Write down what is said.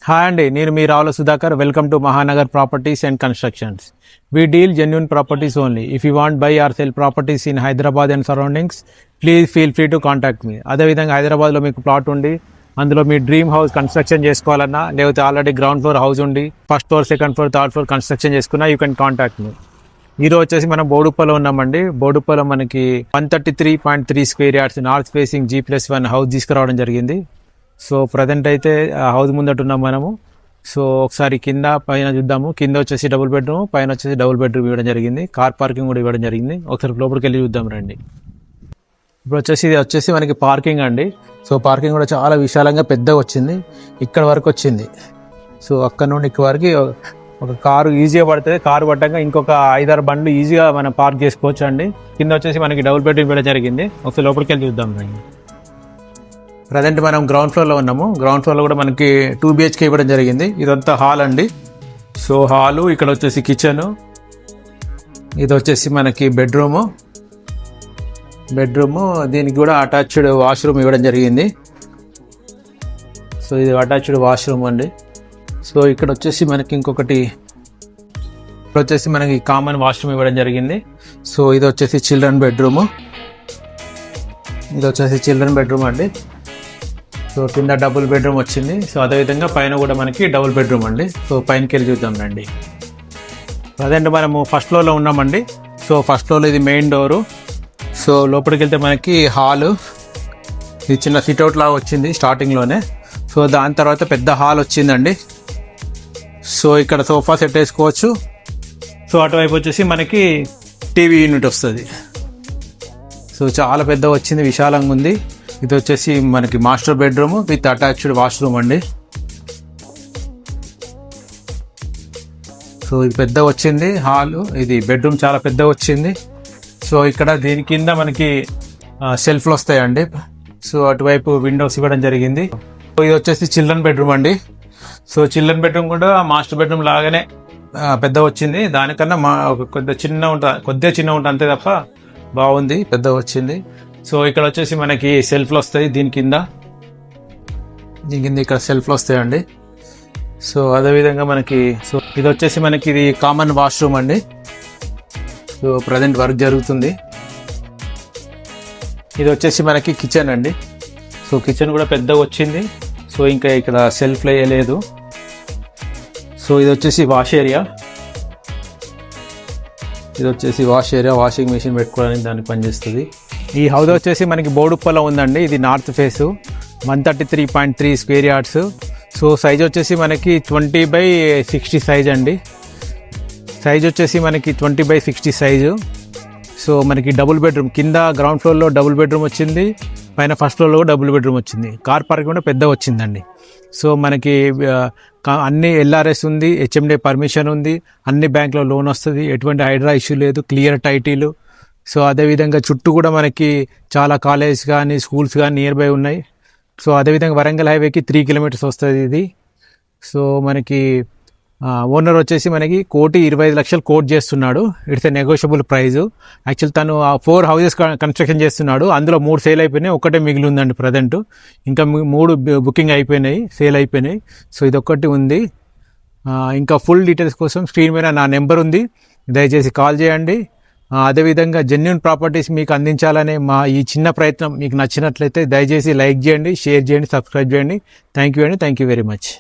Hi అండి, నేను మీ Ravula Sudhakar. Welcome to Mahanagar properties and constructions. We deal genuine properties only. If you want buy or sell properties in Hyderabad and surroundings, please feel free to contact me. అదేవిధంగా హైదరాబాద్లో మీకు plot ఉండి అందులో మీ dream house construction చేసుకోవాలన్నా, లేకపోతే already ground floor house ఉండి first floor, second floor, third floor construction చేసుకున్నా you can contact me. ఈరోజు వచ్చేసి మనం బోడుప్పలో ఉన్నామండి. బోడుప్పలో మనకి 133.3 square yards north facing G+1 house తీసుకురావడం జరిగింది. సో ప్రజెంట్ అయితే హౌస్ ముందట ఉన్నాం మనము. సో ఒకసారి కింద పైన చూద్దాము. కింద వచ్చేసి డబుల్ బెడ్రూమ్, పైన వచ్చేసి డబుల్ బెడ్రూమ్ ఇవ్వడం జరిగింది. కార్ పార్కింగ్ కూడా ఇవ్వడం జరిగింది. ఒకసారి లోపలికి వెళ్ళి చూద్దాం రండి. ఇప్పుడు ఇది వచ్చేసి మనకి పార్కింగ్ అండి. సో పార్కింగ్ కూడా చాలా విశాలంగా పెద్దగా వచ్చింది. ఇక్కడ వరకు వచ్చింది. సో అక్కడ నుండి ఇక్కడ వరకు ఒక కారు ఈజీగా పడుతుంది. కారు పట్టంగా ఇంకొక 5-6 బండ్లు ఈజీగా మనం పార్క్ చేసుకోవచ్చు అండి. కింద వచ్చేసి మనకి డబుల్ బెడ్రూమ్ ఇవ్వడం జరిగింది. ఒకసారి లోపలికి వెళ్ళి చూద్దాం రండి. ప్రజెంట్ మనం గ్రౌండ్ ఫ్లోర్లో ఉన్నాము. గ్రౌండ్ ఫ్లోర్లో కూడా మనకి 2 BHK ఇవ్వడం జరిగింది. ఇదంతా హాల్ అండి. సో హాలు, ఇక్కడ వచ్చేసి కిచెను, ఇది వచ్చేసి మనకి బెడ్రూము. దీనికి కూడా అటాచ్డ్ వాష్రూమ్ ఇవ్వడం జరిగింది. సో ఇది అటాచ్డ్ వాష్రూమ్ అండి. సో ఇక్కడ వచ్చేసి మనకి ఇంకొకటి మనకి కామన్ వాష్రూమ్ ఇవ్వడం జరిగింది. సో ఇది వచ్చేసి చిల్డ్రన్ బెడ్రూము. అండి. సో కింద డబుల్ బెడ్రూమ్ వచ్చింది. సో అదేవిధంగా పైన కూడా మనకి డబుల్ బెడ్రూమ్ అండి. సో పైనకి వెళ్ళి చూద్దాం రండి. ప్రజెంట్ మనము ఫస్ట్ ఫ్లోర్లో ఉన్నామండి. సో ఫస్ట్ ఫ్లోర్లో ఇది మెయిన్ డోరు. సో లోపలికి వెళ్తే మనకి హాలు, ఇది చిన్న సిట్అవుట్ లాగా వచ్చింది స్టార్టింగ్లోనే. సో దాని తర్వాత పెద్ద హాల్ వచ్చిందండి. సో ఇక్కడ సోఫా సెట్ వేసుకోవచ్చు. సో అటువైపు వచ్చేసి మనకి టీవీ యూనిట్ వస్తుంది. సో చాలా పెద్ద వచ్చింది, విశాలంగా ఉంది. ఇది వచ్చేసి మనకి master bedroom with attached washroom అండి. సో ఇది పెద్ద వచ్చింది హాలు, ఇది బెడ్రూమ్ చాలా పెద్ద వచ్చింది. సో ఇక్కడ దీని కింద మనకి షెల్ఫ్లు వస్తాయండి. సో అటువైపు విండోస్ ఇవ్వడం జరిగింది. సో ఇది వచ్చేసి చిల్డ్రన్ బెడ్రూమ్ అండి. సో చిల్డ్రన్ బెడ్రూమ్ కూడా మాస్టర్ బెడ్రూమ్ లాగానే పెద్ద వచ్చింది. దానికన్నా కొద్దిగా చిన్న ఉంటుంది అంతే తప్ప బాగుంది, పెద్ద వచ్చింది. సో ఇక్కడ వచ్చేసి మనకి సెల్ఫ్లు వస్తాయి. దీని కింద ఇక్కడ సెల్ఫ్లు వస్తాయండి. సో అదేవిధంగా మనకి ఇది వచ్చేసి మనకి ఇది కామన్ వాష్రూమ్ అండి. సో ప్రజెంట్ వర్క్ జరుగుతుంది. ఇది వచ్చేసి మనకి కిచెన్ అండి. సో కిచెన్ కూడా పెద్దగా వచ్చింది. సో ఇంకా ఇక్కడ సెల్ఫ్లు వేయలేదు. సో ఇది వచ్చేసి వాష్ ఏరియా. వాషింగ్ మెషిన్ పెట్టుకోవడానికి దానికి పనిచేస్తుంది. ఈ హౌస్ వచ్చేసి మనకి బోడుప్పలో ఉందండి. ఇది north face, 133.3 square yards. So size వచ్చేసి మనకి 20/60 సైజ్ అండి. సైజు. సో మనకి డబుల్ బెడ్రూమ్, కింద గ్రౌండ్ ఫ్లోర్లో డబుల్ బెడ్రూమ్ వచ్చింది, పైన ఫస్ట్ ఫ్లోర్లో కూడా డబుల్ బెడ్రూమ్ వచ్చింది. కార్ పార్కింగ్ కూడా పెద్ద వచ్చిందండి. సో మనకి అన్ని LRS ఉంది, HMD పర్మిషన్ ఉంది, అన్ని బ్యాంకులో లోన్ వస్తుంది, ఎటువంటి హైడ్రా ఇష్యూ లేదు, క్లియర్ టైటిల్. సో అదేవిధంగా చుట్టూ కూడా మనకి చాలా కాలేజ్ కానీ స్కూల్స్ కానీ నియర్ బై ఉన్నాయి. సో అదేవిధంగా వరంగల్ హైవేకి 3 కిలోమీటర్స్ వస్తుంది ఇది. సో మనకి ఓనర్ వచ్చేసి మనకి 1,25,00,000 కోట్ చేస్తున్నాడు. It's a negotiable price. Actual తను 4 హౌసెస్ కన్స్ట్రక్షన్ చేస్తున్నాడు. అందులో 3 సేల్ అయిపోయినాయి, ఒకటే మిగిలి ఉందండి ప్రజెంట్. ఇంకా 3 బుకింగ్ అయిపోయినాయి, సేల్ అయిపోయినాయి. సో ఇదొక్కటి ఉంది. ఇంకా ఫుల్ డీటెయిల్స్ కోసం స్క్రీన్ మీద నా నెంబర్ ఉంది, దయచేసి కాల్ చేయండి. అదేవిధంగా జెన్యూన్ ప్రాపర్టీస్ మీకు అందించాలనే మా ఈ చిన్న ప్రయత్నం మీకు నచ్చినట్లయితే దయచేసి లైక్ చేయండి, షేర్ చేయండి, సబ్స్క్రైబ్ చేయండి. Thank you very much.